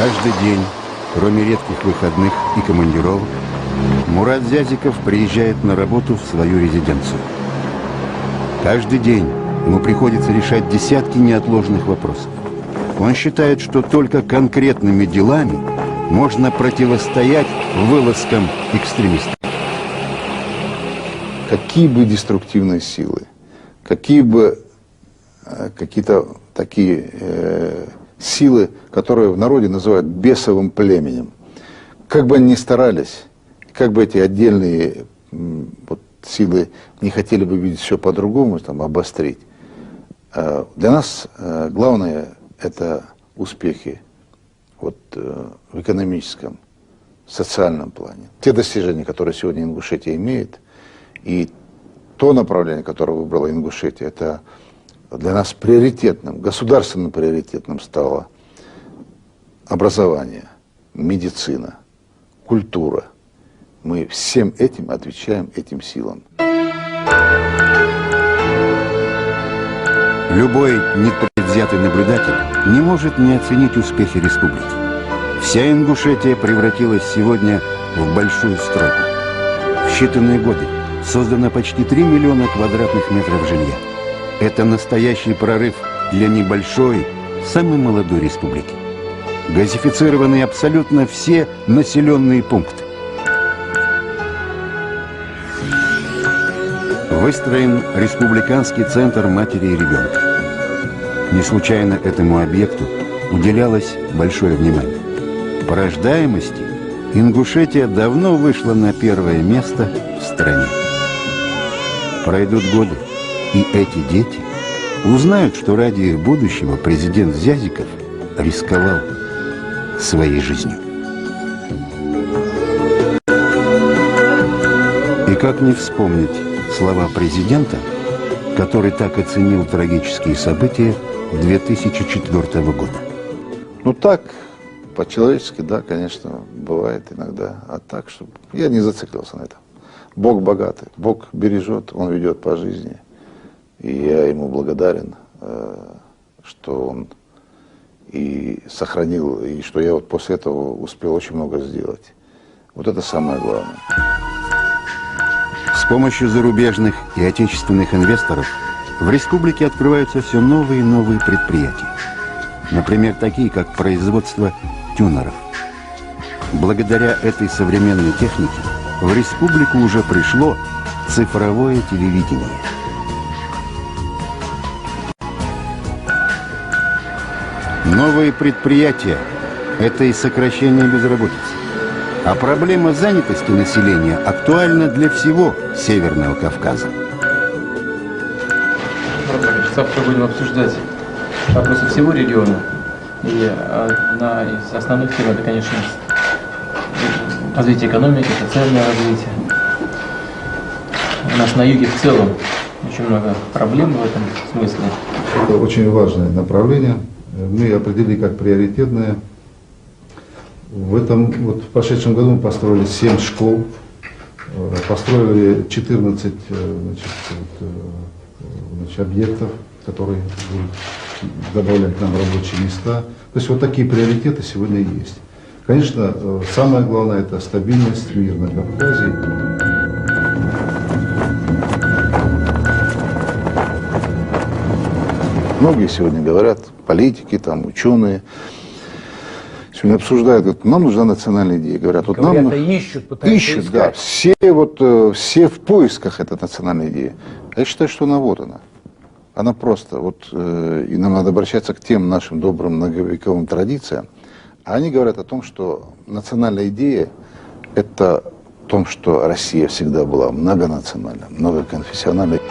Каждый день, кроме редких выходных и командировок, Мурат Зязиков приезжает на работу в свою резиденцию. Каждый день ему приходится решать десятки неотложных вопросов. Он считает, что только конкретными делами можно противостоять вылазкам экстремистов. Какие бы деструктивные силы, какие бы какие-то такие силы, которые в народе называют бесовым племенем, как бы они ни старались, как бы эти отдельные силы не хотели бы видеть все по-другому, там, обострить, для нас главное это успехи в экономическом, социальном плане. Те достижения, которые сегодня Ингушетия имеет, и то направление, которое выбрала Ингушетия, это для нас приоритетным, государственным приоритетным стало образование, медицина, культура. Мы всем этим отвечаем этим силам. Любой непредвзятый наблюдатель не может не оценить успехи республики. Вся Ингушетия превратилась сегодня в большую стройку. В считанные годы создано почти 3 миллиона квадратных метров жилья. Это настоящий прорыв для небольшой, самой молодой республики. Газифицированы абсолютно все населенные пункты. Выстроен республиканский центр матери и ребенка. Не случайно этому объекту уделялось большое внимание. По рождаемости Ингушетия давно вышла на первое место в стране. Пройдут годы, и эти дети узнают, что ради их будущего президент Зязиков рисковал своей жизнью. И как не вспомнить слова президента, который так оценил трагические события 2004 года? Ну так, по-человечески, да, конечно, бывает иногда. А так, чтобы я не зациклился на этом. Бог богатый, Бог бережет, Он ведет по жизни. И я Ему благодарен, что Он и сохранил, и что я после этого успел очень много сделать. Вот это самое главное. С помощью зарубежных и отечественных инвесторов в республике открываются все новые и новые предприятия. Например, такие, как производство тюнеров. Благодаря этой современной технике в республику уже пришло цифровое телевидение. Новые предприятия – это и сокращение безработицы. А проблема занятости населения актуальна для всего Северного Кавказа. Завтра будем обсуждать вопросы всего региона. И одна из основных тем – это, конечно, развитие экономики, социальное развитие. У нас на юге в целом очень много проблем в этом смысле. Это очень важное направление. Мы определили как приоритетное. В прошедшем году мы построили 7 школ, построили 14 объектов, которые будут добавлять нам рабочие места. То есть вот такие приоритеты сегодня есть. Конечно, самое главное – это стабильность, мир на Кавказе. Многие сегодня говорят, политики, там, ученые, сегодня обсуждают, говорят, нам нужна национальная идея. Говорят, вот нам ищут, да, все в поисках этой национальной идеи. А я считаю, что она вот она. Она просто, и нам надо обращаться к тем нашим добрым многовековым традициям. А они говорят о том, что национальная идея – это о том, что Россия всегда была многонациональна, многоконфессиональной.